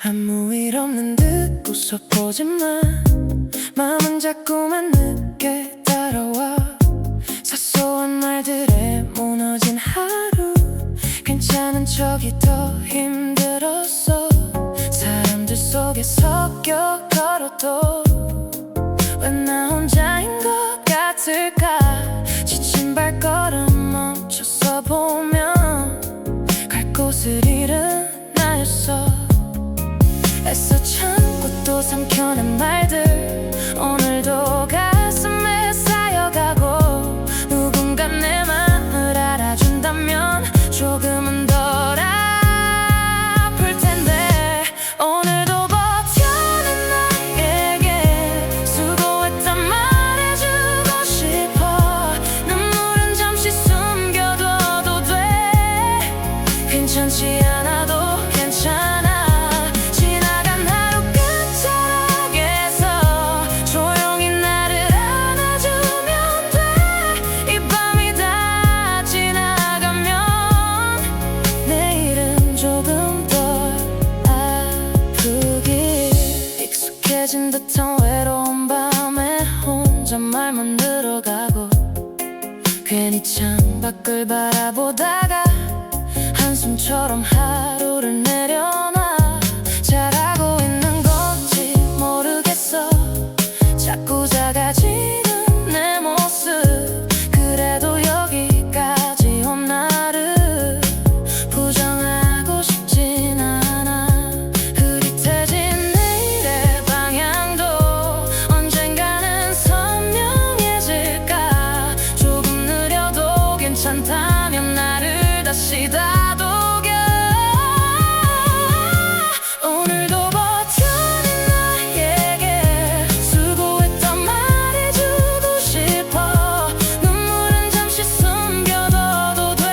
아무 일 없는 듯 웃어보지만 마음은 자꾸만 늦게 따라와. 사소한 말들에 무너진 하루, 괜찮은 척이 더 힘들었어. 사람들 속에 섞여 걸어도 왜 나 혼자인 것 같을까. 지친 발걸음 멈춰서 보면 갈 곳을 잃은 나였어. 애써 참고 또 삼켜낸 말들 오늘도 가슴에 쌓여가고, 누군가 내 맘을 알아준다면 조금은 덜 아플 텐데. 오늘도 버텨낸 나에게 수고했단 말해주고 싶어. 눈물은 잠시 숨겨둬도 돼. 괜찮지 않아도 괜찮아. 익숙해진 듯한 외로운 밤에 혼자 말만 늘어가고, 괜히 창밖을 바라보다가 한숨처럼 하루를 내려놔. 잘하고 있는 건지 모르겠어. 자꾸 작아지는 내 모습. 그래도 여기까지 온 나를 부정하고 싶진 않아. 흐릿해진 내일의 방향도 언젠가는 선명해질까. 조금 느려도 괜찮다면 나를 다시 다독여. 오늘도 버텨낸 나에게 수고했단 말해주고 싶어. 눈물은 잠시 숨겨둬도 돼.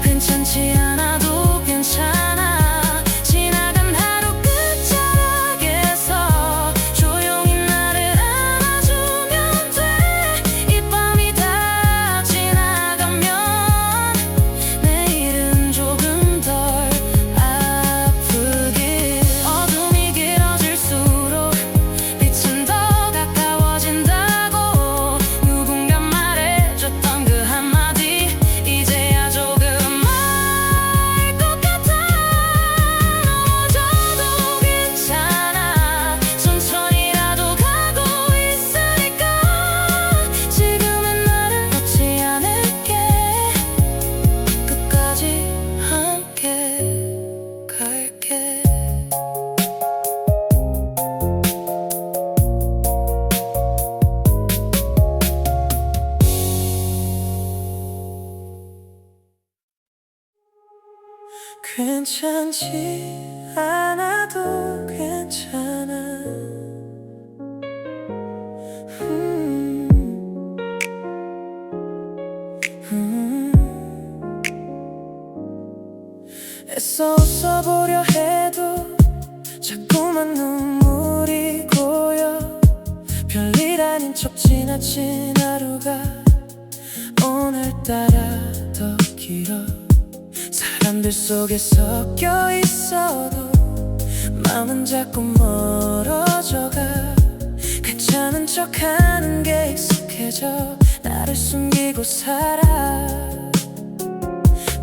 괜찮지 않아도 괜찮아. 지나간 하루 끝자락에서 조용히 나를 안아주면 돼. 이 밤이 다 지나가면 내일은 조금 덜 아프길. 어둠이 길어질수록 빛은 더 가까워진다고 누군가 말해줬던 그 한마디 이제야 조금 알 것 같아. 넘어져도 괜찮아. 천천히라도 가고 있으니까. 지금은 나를 놓지 않을게. 끝까지 함께 갈게. 괜찮지 않아도 괜찮아. 애써 웃어보려 해도 자꾸만 눈물이 고여. 별일 아닌 척 지나친 하루가 오늘따라 더 길어. 사람들 속에 섞여 있어도 마음은 자꾸 멀어져가. 괜찮은 척하는 게 익숙해져. 나를 숨기고 살아.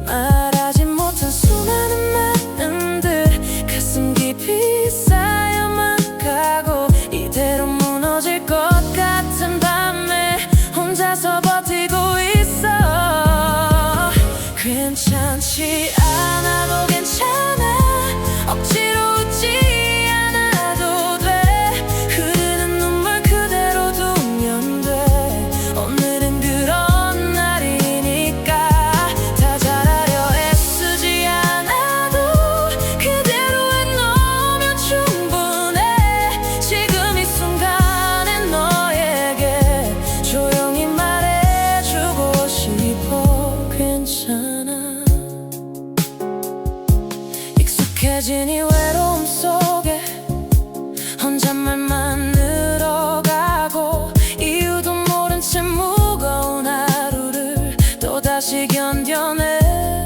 말하지 못한 수많은 마음들 가슴 깊이 쌓여만 가고, 이대로 무너질 것 같은 밤에 혼자서 버티고 있어. 괜찮지 않아도 괜찮아. 억지로 웃지 않아도 돼. 흐르는 눈물 그대로 두면 돼. 오늘은 그런 날이니까 다 잘하려 애쓰지 않아. 익숙해진 이 외로움 속에 혼잣말만 늘어가고 이유도 모른 채 무거운 하루를 또다시 견뎌내고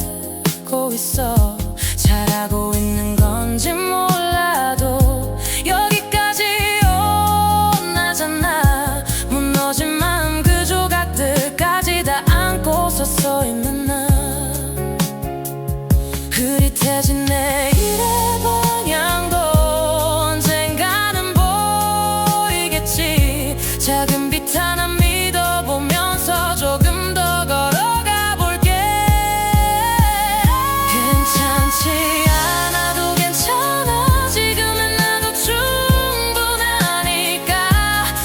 있어. 잘하고 있는 건지 몰라도 여기까지 온 나잖아. 무너진 마음 그 조각들까지 다 안고서 서 있는 나. 흐릿해진 내일의 방향도 언젠가는 보이겠지. 작은 빛 하나 믿어보면서 조금 더 걸어가 볼게. 괜찮지 않아도 괜찮아. 지금은 나도 충분하니까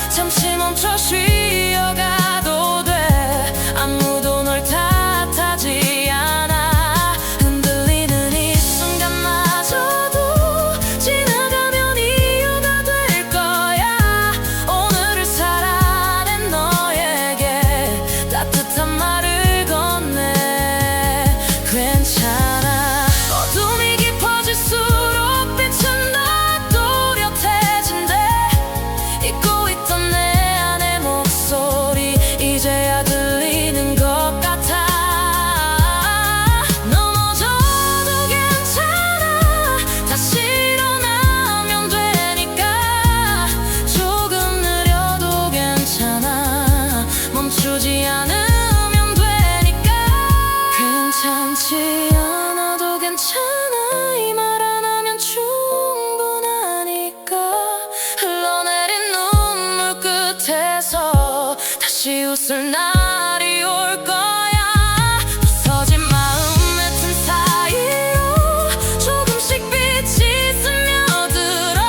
잠시 멈춰 쉬어가도 돼. 아무도 널 탓하지 않아. 흔들리는 이 순간마저도 지나가면 이유가 될 거야. 오늘을 살아낸 너에게 따뜻한 말을 건네. 괜찮아. 어둠이 깊어질수록 빛은 더 또렷해진대. 잊고 있던 내 안의 목소리 이제야 들리는 것 같아. 넘어져도 괜찮아. 다시 일어나면 되니까. 조금 느려도 괜찮아. 멈추지 않으면 되니까. 괜찮지 않아도 괜찮아. 이 말 안 하면 충분하니까. 흘러내린 눈물 끝에서 다시 웃을 날이 올 거야. 부서진 마음의 틈 사이로 조금씩 빛이 스며들어.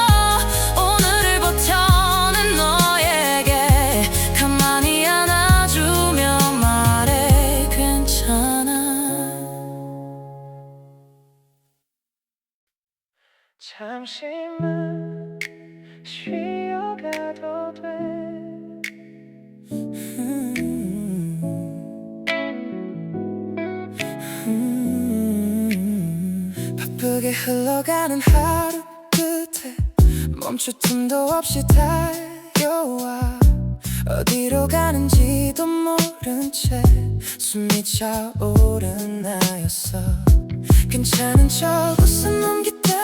오늘을 버텨낸 너에게 가만히 안아주며 말해. 괜찮아. 잠시만 쉬어가도 돼. 바쁘게 흘러가는 하루 끝에 멈출 틈도 없이 달려와. 어디로 가는지도 모른 채 숨이 차오른 나였어. 괜찮은 척 웃음 넘기다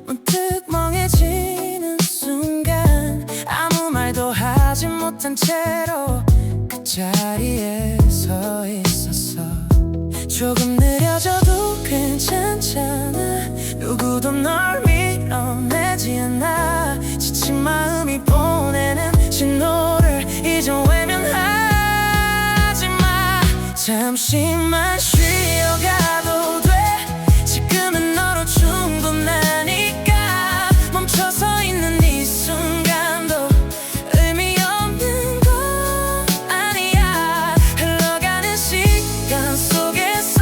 문득 멍해지는 순간 아무 말도 하지 못한 채로 그 자리에 서 있었어. 조금 느려져도 괜찮잖아. 누구도 널 밀어내지 않아. 지친 마음이 보내는 신호를 이제 외면하지 마. 잠시만 쉬어가도 돼. 지금은 너로 충분하니까. 멈춰서 있는 이 순간도 의미 없는 건 아니야. 흘러가는 시간 속에서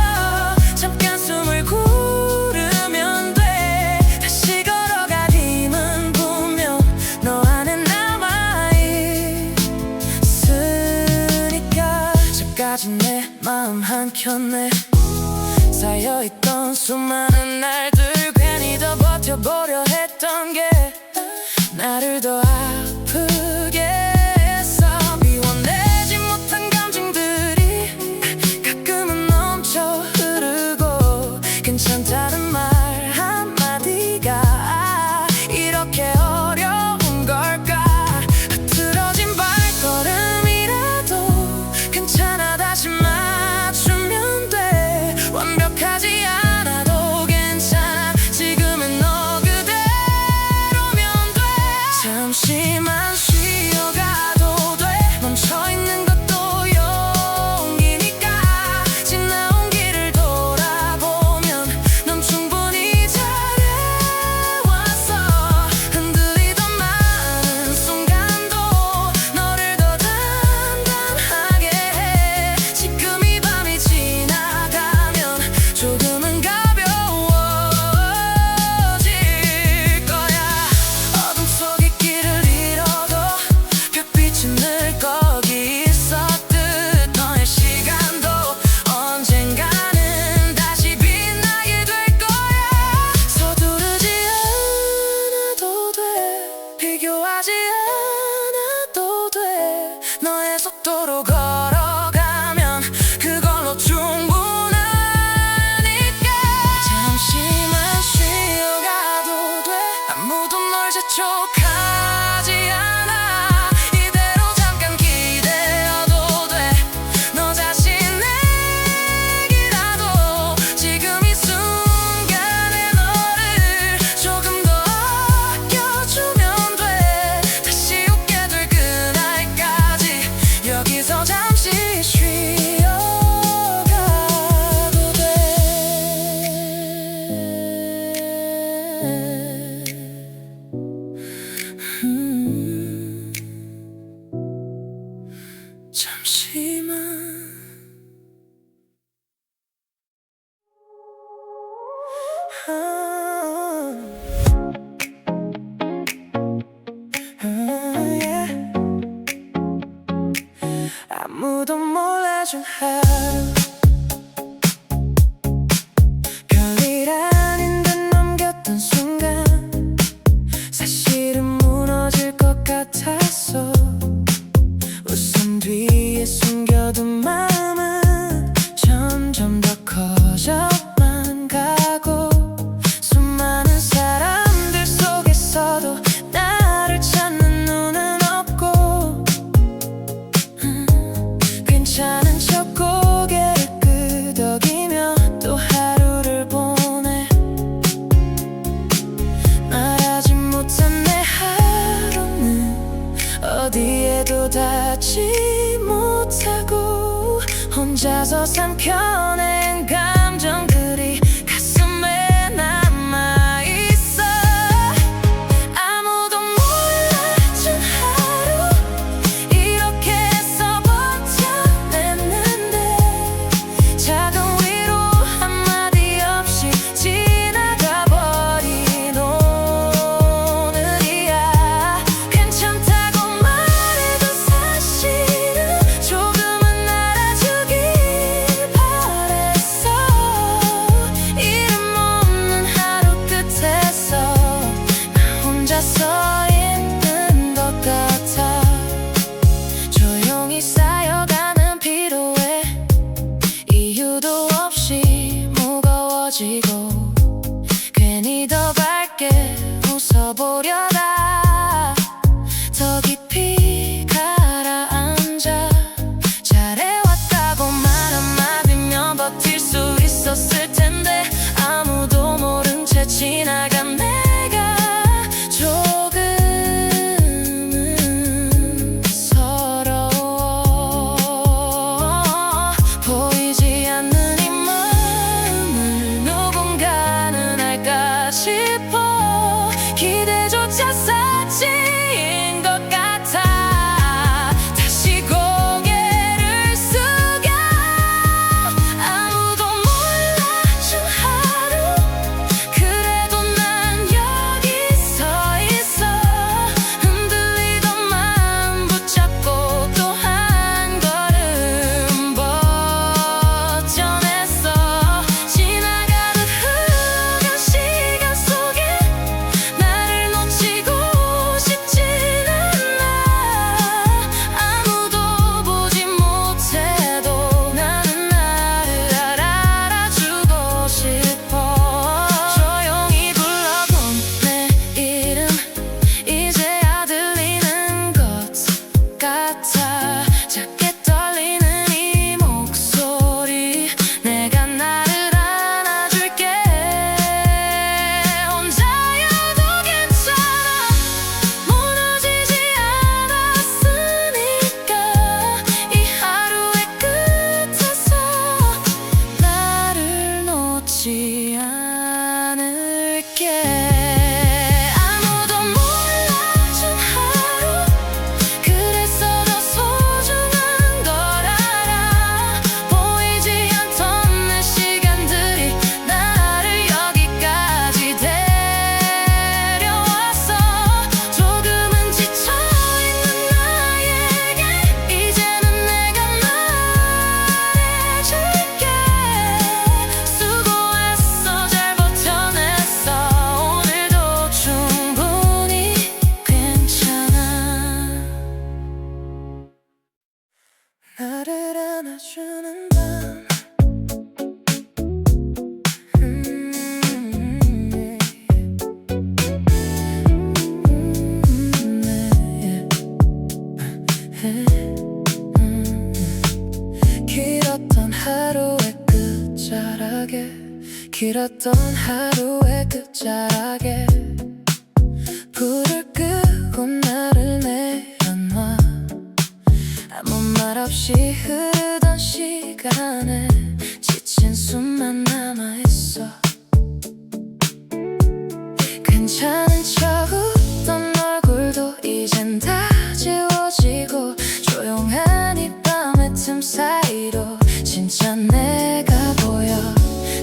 잠깐 숨을 고르면 돼. 다시 걸어갈 힘은 분명 너 안에 남아있으니까. 저까지 내 마음 한켠에 쌓여있던 수많은 날들 괜히 더 버텨보려 했던 게 나를 더 아프게 했어. 비워내지 못한 감정들이 가끔은 넘쳐 흐르고 괜찮다는 말 한마디가 이렇게 어려운 걸까. 흐트러진 발걸음이라도 괜찮아. 다시 맞추면 돼. 완벽하지 않아도 괜찮아. 지금은 너 그대로면 돼. 잠시만 쉬어가도 돼. 멈춰있는 것도 용기니까. 지나온 길을 돌아보면 넌 충분히 yeah. 아무도 몰라준 하루, 별일 아닌 듯 넘겼던 순간 사실은 무너질 것 같았어. 웃음 뒤에 숨겨둔 마음은 점점 더 커져만 가고, 수많은 사람들 속에서도 나를 찾는 눈은 없고, 괜찮은 척 고개를 끄덕이며 또 하루를 보내. 말하지 못한 내 하루는 어디에도 닿지 못하고, 혼자서 삼켜낸 감정들이 가슴에 남아있어. 아무도 몰라준 하루, 이렇게 해서 버텨냈는데 작은 위로 한마디 없이 지나가버린 오늘이야. 괜찮다고 말해도 사실은 조금은 알아주길 바랬어. 이름 없는 하루 끝에서 나 혼자 서 있는 것 같아. 조용히 쌓여가는 피로에 이유도 없이 무거워지고, 괜히 더 밝게 웃어보려다 더 깊이 가라앉아. 잘해왔다고 말 한마디면 버틸 수 있었을 텐데, 아무도 모른 채 지나간 내가 조금은 서러워. 보이지 않는 이 마음을 누군가는 알까 싶어. 기대조차 사치인 것 같아. 다시 고개를 숙여. 아무도 몰라준 하루, 그래도 난 여기 서 있어. 흔들리던 마음 붙잡고 또 한 걸음 버텨냈어. 지나가듯 흐르는 시간 속에 나를 놓치고 싶진 않아. 아무도 보지 못해도 나는 나를 알아주고 싶어. 조용히 불러본 내 이름 이제야 들리는 것 같아. 작게 떨리는 이 목소리, 내가 나를 안아줄게. 혼자여도 괜찮아. 무너지지 않았으니까. 이 하루의 끝에서 나를 놓지 않을게. 아무도 몰라준 하루, 그래서 더 소중한 걸 알아. 보이지 않던 내 시간들이 나를 여기까지 데려왔어. 조금은 지쳐있는 나에게 이제는 내가 말해줄게. 수고했어, 잘 버텨냈어. 오늘도 충분히 괜찮아. 나를 안아주는 밤, 길었던 하루의 끝자락에, 길었던 하루의 끝자락에 불을 끄고 나를 내려놔. 아무 말 없이 흐르던 시간에 지친 숨만 남아있어. 괜찮은 척 웃던 얼굴도 이젠 다 지워지고, 조용한 이 밤의 틈 사이로 진짜 내가 보여.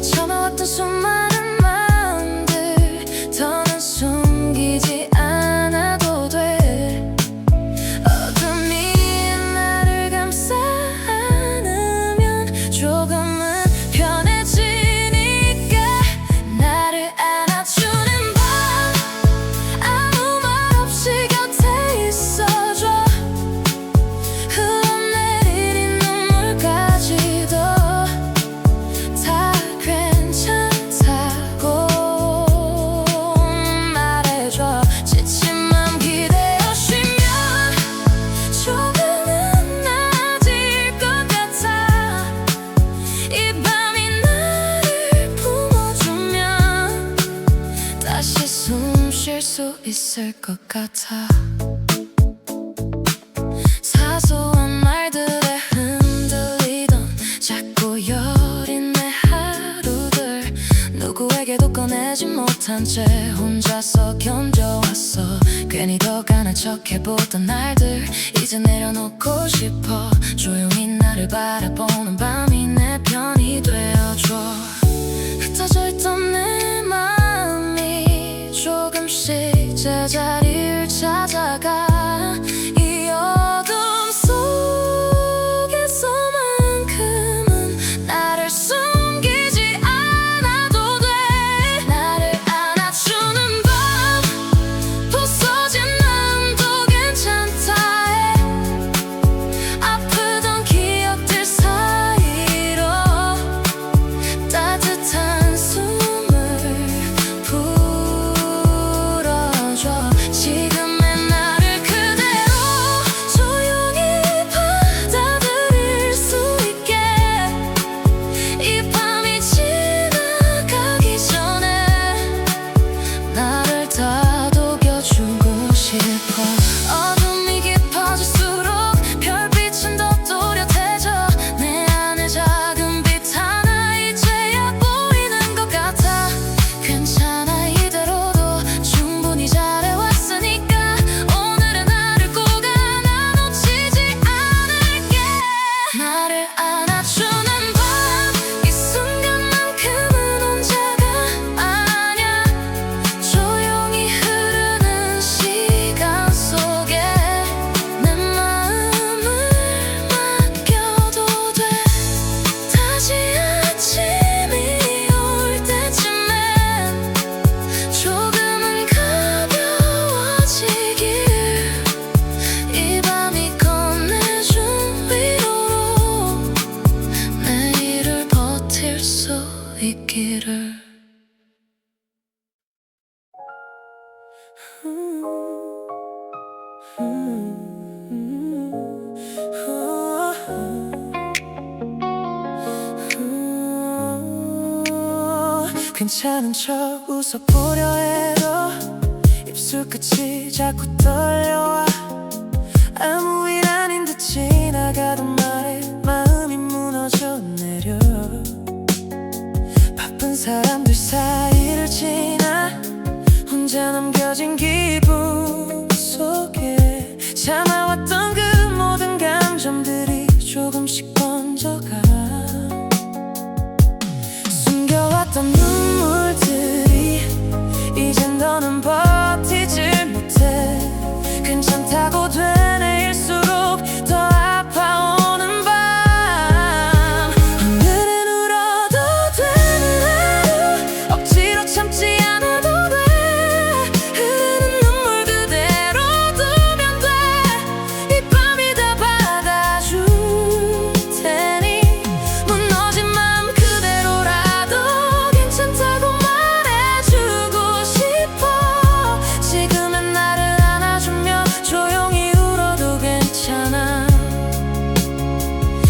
참아왔던 수많은 마음 수 있을 것 같아. 사소한 말들에 흔들리던 작고 여린 내 하루들, 누구에게도 꺼내지 못한 채 혼자서 견뎌왔어. 괜히 더 강한 척 해보던 날들 이제 내려놓고 싶어. 조용히 나를 바라보는 밤이 내 편이 되어줘. 흩어져 있던 내 마음이 조금씩 제자리를 찾아가. 이 어둠 속에서만큼은 나를 숨기지 않아도 돼. 나를 안아주는 밤, 부서진 마음도 괜찮다 해. 아프던 기억들 사이로 따뜻한 숨을 불어줘. 지금의 나를 그대로 조용히 받아들일 수 있게. 이 밤이 지나가기 전에 나를 다독여주고 싶어. 어둠이 깊어질수록 별빛은 더 또렷해져. 내 안에 작은 빛 하나 이제야 보이는 것 같아. 괜찮아, 이대로도 충분히 잘해왔으니까 오늘은 나를 꼭 안아놓치지 않을게. 나를 안아주는 밤, 이 순간만큼은 혼자가 아냐. 조용히 흐르는 시간 속에 내 마음을 맡겨도 돼. 다시 아침이 올 때쯤엔 조금은 가벼워지길. 이 밤이 건네준 위로로 내일을 버틸 수 있기를. 괜찮은 척 웃어보려 해도 입술 끝이 자꾸 떨려와. 아무 일 아닌 듯 지나가던 말에 마음이 무너져 내려. 바쁜 사람들 사이를 지나 혼자 남겨진 기분 속에 참아왔던 그 모든 감정들이 조금씩 번져가. 숨겨왔던 눈물들이 이젠 더는 버티질 못해. 괜찮다고 되뇌일수록 더 아파오는 밤. 오늘은 울어도 되는 하루, 억지로 참지 않아도 돼. 흐르는 눈물 그대로 두면 돼. 이 밤이 다 받아줄 테니 무너진 마음 그대로라도 괜찮다고 말해주고 싶어. 지금의 나를 안아주며 조용히 울어도 괜찮아.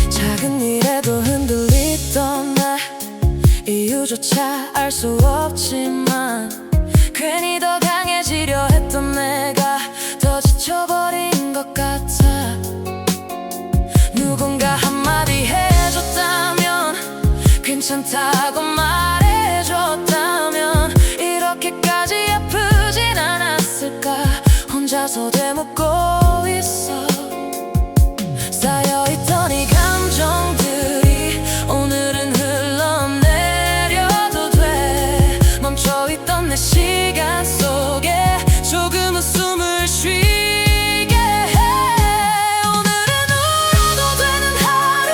작은 일에도 흔들리던 나, 이유조차 알 수 없지만 괜히 더 강해지려 했던 내가 더 지쳐버린 것 같아. 누군가 한마디 해줬다면, 괜찮다고 말해줬다면 이렇게까지 아프진 않았을까. 혼자서 되묻고 있어. 쌓여있던 이 감정들이 오늘은 흘러내려도 돼. 멈춰있던 내 시간 속에 조금은 숨을 쉬게 해. 오늘은 울어도 되는 하루,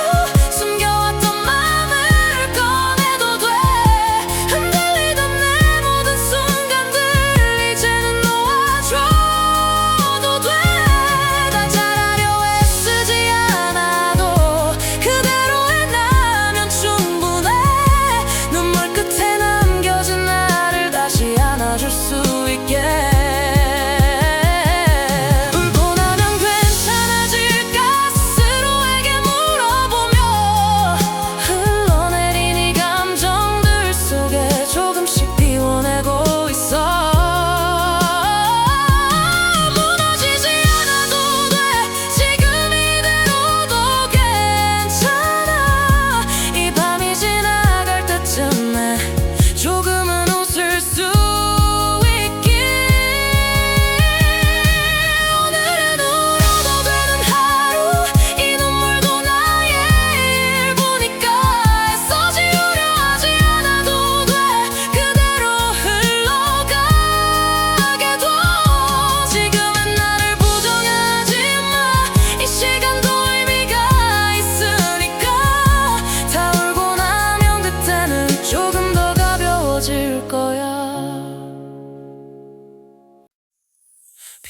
숨겨왔던 맘을 꺼내도 돼. 흔들리던 내 모든 순간들 이제는 놓아줘도 돼. 다 잘하려 애쓰지 않아도 그대로의 나면 충분해. 눈물 끝에 남겨진 나를 다시 안아줄 수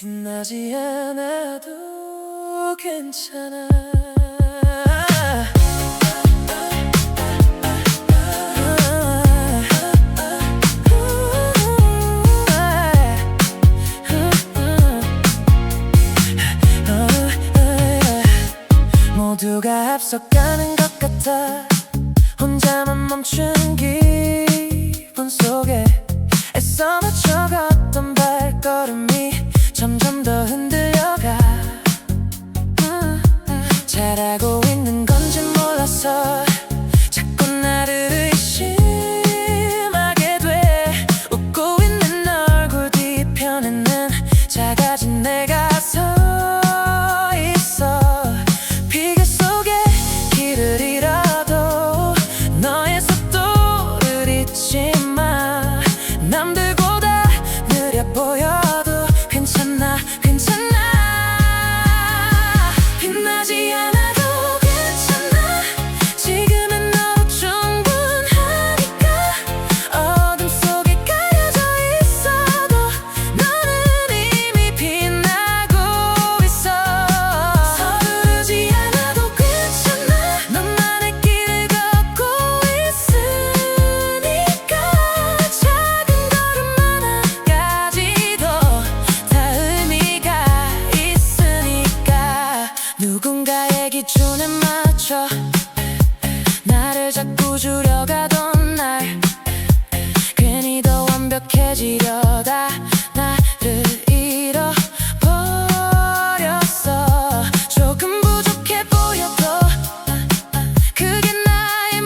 빛나지 않아도 괜찮아. 모두가 앞서가는 것 같아. 혼자만 멈춘 기분 속에 애써 맞춰 걷던 발걸음이 점점 더 흔들려가. 잘하고 있는 건지 몰라서 자꾸 나를 의심하게 돼. 웃고 있는 얼굴 뒤편에는 작아진 내가 서 있어. 비계 속에 길을 잃어도 너의 속도를 잊지 마. 남들보다 느려 보여도 괜찮아, 괜찮아. 빛나지 않아도 괜찮아. 지금은 너로 충분하니까. 어둠 속에 가려져 있어도 너는 이미 빛나고 있어. 서두르지 않아도 괜찮아. 너만의 길을 걷고 있으니까. 작은 걸음 하나까지도 다 의미가 있으니까. 누군가의 기준에 맞춰 나를 자꾸 줄여가던 날, 괜히 더 완벽해지려다 나를 잃어버렸어. 조금 부족해 보여도 그게 나의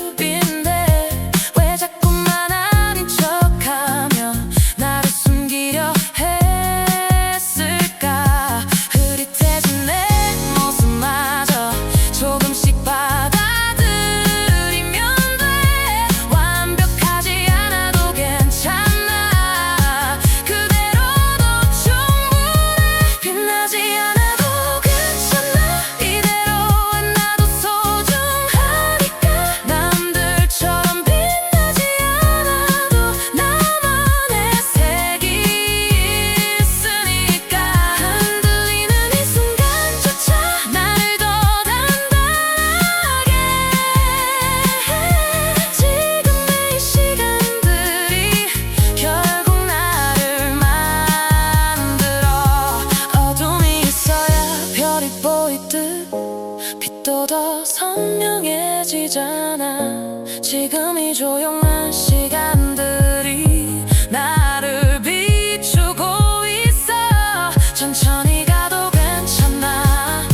모습인데 왜 자꾸만 아닌 척하며 나를 숨기려 했을까. 흐릿해진 내 모습마저 조금씩 받아들이면 돼. 완벽하지 않아도 괜찮아. 그대로도 충분해. 빛나지 않아도 괜찮아. 이대로의 나도 소중하니까. 남들처럼 빛나지 않아도 나만의 색이 있으니까. 흔들리는 이 순간조차 나를 더 단단하게 해. 지금의 이 시간들이 결국 나를 만들어. 어둠이 있어야 별이 보이듯 빛도 더 선명해지잖아. 지금 이 조용한 시간들이 나를 비추고 있어. 천천히 가도 괜찮아.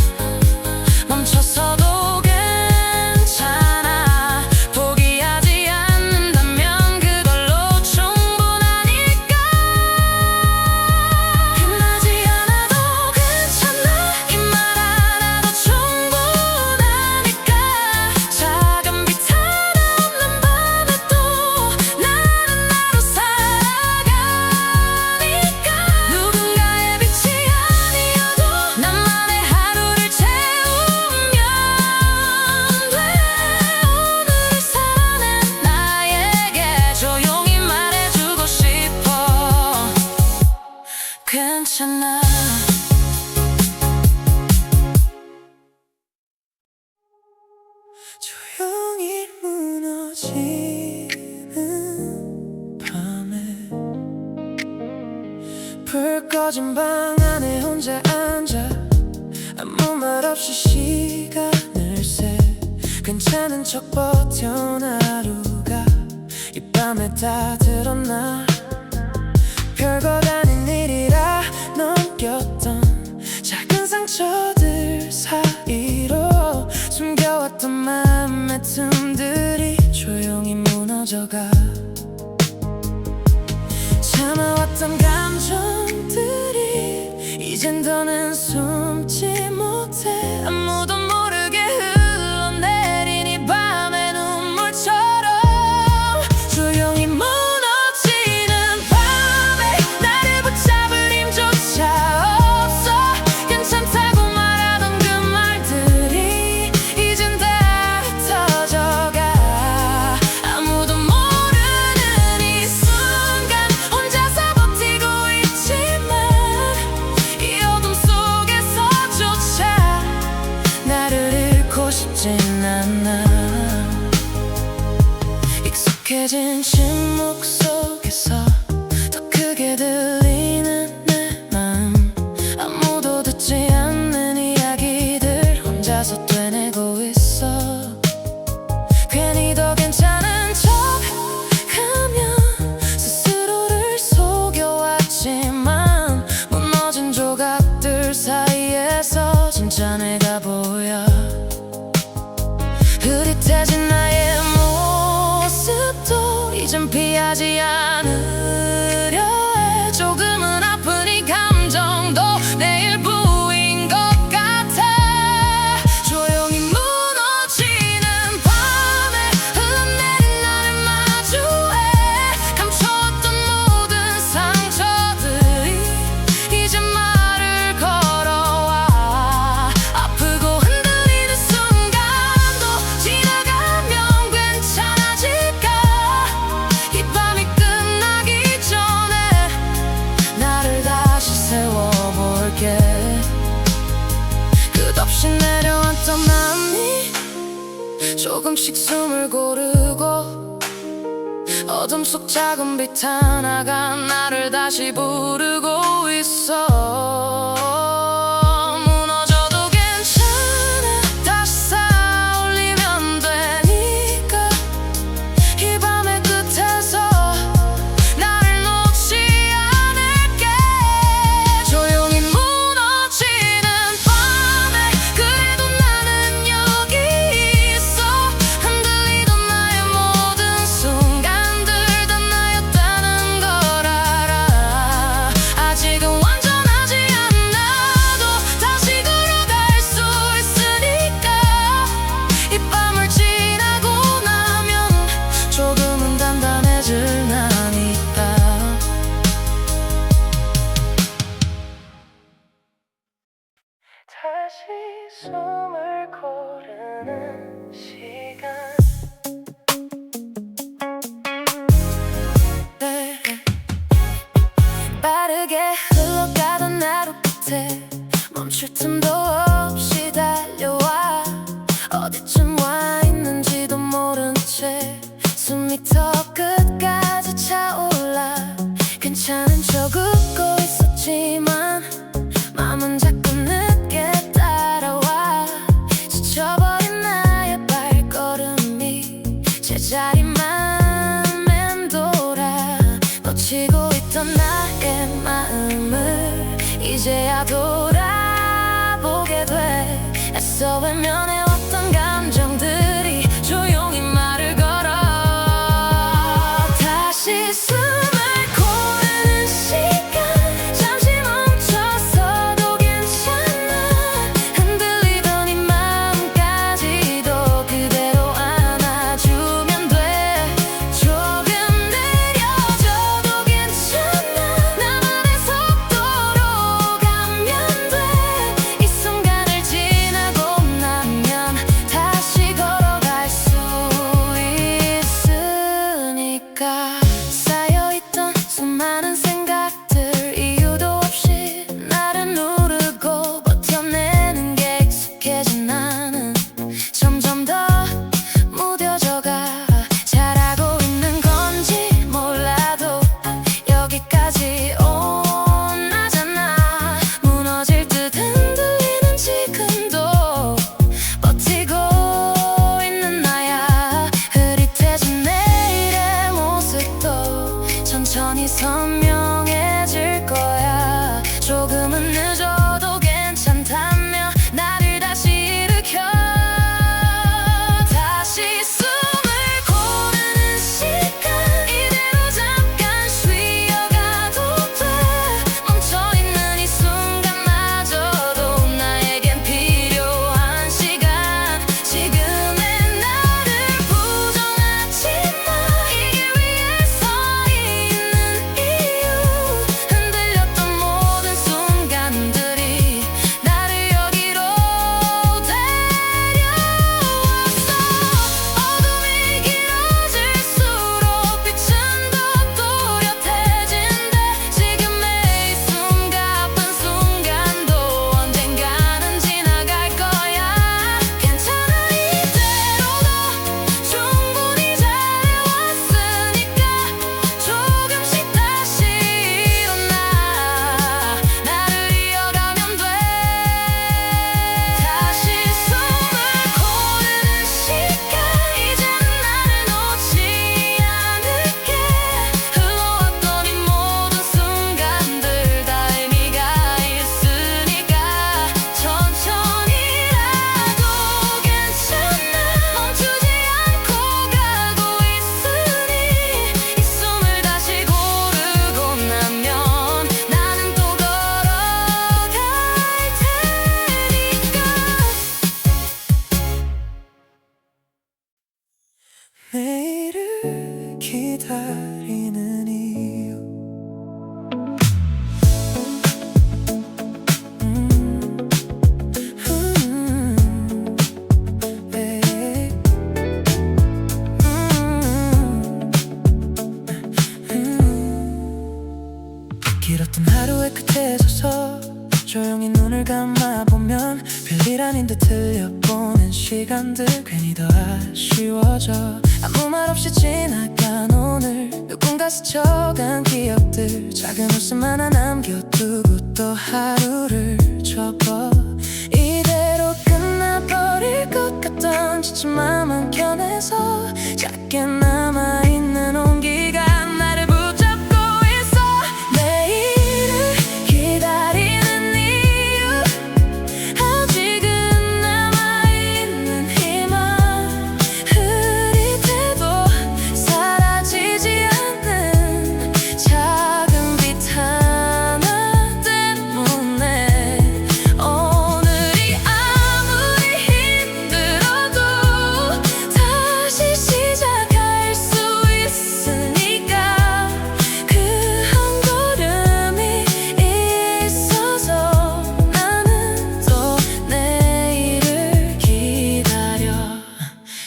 멈춰서도 괜찮아. 포기하지 않는다면 그걸로 충분하니까. 빛나지 않아도 괜찮아. 이 말 하나도 충분하니까. 작은 빛 하나 없는 밤에도 나는 나로 살아가니까. 누군가의 빛이 아니어도 나만의 하루를 채우면 돼. 오늘을 살아낸 나에게 조용히 말해주고 싶어. 괜찮아. 조용히 무너지는 밤에 불 꺼진 방 안에 혼자 앉아 아무 말 없이 시간을 새. 괜찮은 척 버텨온 하루가 이 밤에 다 드러나. 별것 아닌 일이라 넘겼던 작은 상처들 사이로 숨겨왔던 마음의 틈들이 조용히 무너져가. 참아왔던 감정들이 이젠 더는 숨지 못해. 아무도 모르게 흘러내린 이 밤의 눈물처럼 조용히 무너지는 밤에 나를 붙잡을 힘조차 없어. 괜찮다고 말하던 그 말들이 이젠 다 터져가. 아무도 모르게 침묵 속에서 더 크게 들리는 내 마음, 아무도 듣지 않는 이야기들 혼자서 되뇌고 있어. 괜히 더 괜찮은 척하면 스스로를 속여왔지만 무너진 조각들 사이에서 진짜 내가 보여. 흐릿해진 나의 모습도 이젠 피하지 않으려 해. 조금은 아픈 이 감정도 내 일부인 것 같아. 조용히 무너지는 밤에 흘러내린 나를 마주해. 감춰왔던 모든 상처들이 이제 말을 걸어와. 아프고 흔들리는 순간도 지나가면 괜찮아질까. 이 밤이 끝나기 전에 나를 다시 세워볼게. 끝없이 내려왔던 맘이 조금씩 숨을 고르고 어둠 속 작은 빛 하나가 나를 다시 부르고 있어. 무너져도 괜찮아, 다시 쌓아올리면 되니까. 이 밤의 끝에서 나를 놓지 않을게. 조용히 무너지는 밤에 그래도 나는 여기 있어. 흔들리던 나의 모든 순간들 다 나였다는 걸 알아. 아직은 완전하지 않아도 다시 걸어갈 수 있으니까. 이 밤을 지나고 나면 조금은 단단해질 나니까. 다시 숨을 고르는 시간. 빠르게 흘러가던 하루 끝에 멈출 틈도 없이 달려와. 어디쯤 와 있는지도 모른 채 숨이 더 끝까지 차올라. 괜찮은 척 웃고 있었지만 마음은 자꾸 늦게 따라와. 지쳐버린 나의 발걸음이 제자리만 맴돌아. 놓치고 있던 나의 마음을 이제야 돌아보게 돼. 애써 외면해왔던 감정들이 조용히 말을 걸어. 다시 숨을 고르는 시간. 잠시 멈춰서도 괜찮아. 흔들리던 이 마음까지도 그대로 안아주면 돼. 조금 느려져도 괜찮아. 나만의 속도로 가면 돼. 이 순간을 지나고 나면 다시 걸어갈 수 있으니까. 쌓여있던 수많은 생각들 이유도 없이 나를 누르고 버텨내는 게 익숙해진 나는 점점 더 무뎌져가. 잘하고 있는 건지 몰라도 여기까지 온 나잖아. 무너질 듯 흔들리는 지금도 버티고 있는 나야. 흐릿해진 내일의 모습도 천천히 선명해질 거야. 조금은 늦어도 괜찮다며 나를 다시 일으켜. 다시 숨을 고르는 시간. 이대로 잠깐 쉬어가도 돼. 멈춰있는 이 순간마저도 나에겐 필요한 시간. 지금의 나를 부정하지 마. 이 길 위에 서 있는 이유 기다리는 이유. 길었던 하루의 끝에 서서 조용히 눈을 감아보면 별일 아닌 듯 흘려보낸 시간들 괜히 더 아쉬워져. 아무 말 없이 지나간 오늘, 누군가 스쳐간 기억들, 작은 웃음 하나 남겨두고 또 하루를 접어. 이대로 끝나버릴 것 같던 지친 마음 한켠에서 작게 남아있는 온기가 나를 붙잡고 있어. 내일을 기다리는 이유, 아직은 남아있는 희망, 흐릿해도 사라지지 않는 작은 빛 하나 때문에 오늘이 아무리 힘들어도 다시 시작할 수 있으니까. 그 한 걸음이 있어서 나는 또 내일을 기다려.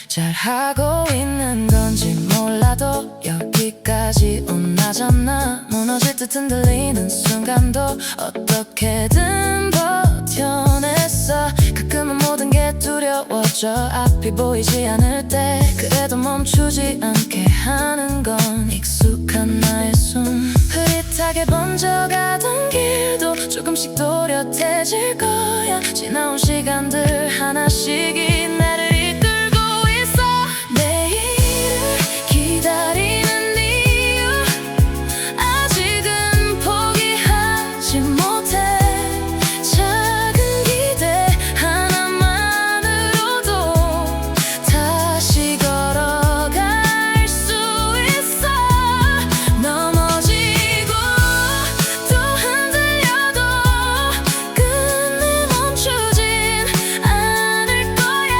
잘하고 있는 건지 몰라도 여기까지 온 나잖아. 무너질 듯 흔들리는 순간도 어떻게든 버텨냈어. 가끔은 모든 게 두려워져, 앞이 보이지 않을 때. 그래도 멈추지 않게 하는 건 익숙한 나의 숨. 흐릿하게 번져가던 길도 조금씩 또렷해질 거야. 지나온 시간들 하나씩이 나를 이끌고 있어. 내일을 기다리는 이유, 아직은 포기하지 못해. 작은 기대 하나만으로도 다시 걸어갈 수 있어. 넘어지고 또 흔들려도 끝내 멈추진 않을 거야.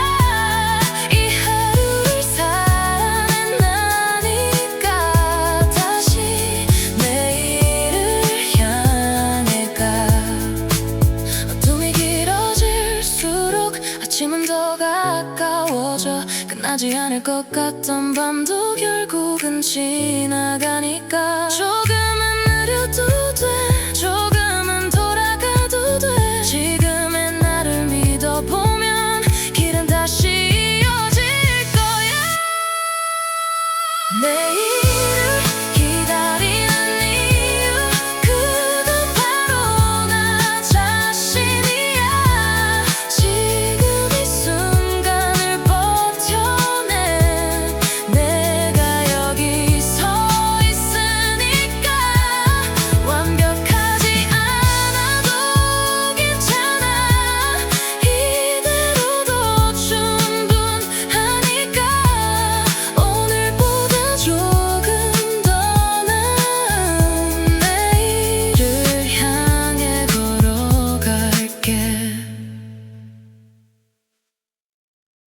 이 하루를 살아낸다니까. 다시 내일을 향해 가. 어둠이 길어질수록 아침은 더 가까워져. 끝나지 않을 것 같던 밤도 결국은 지나가니까. 조금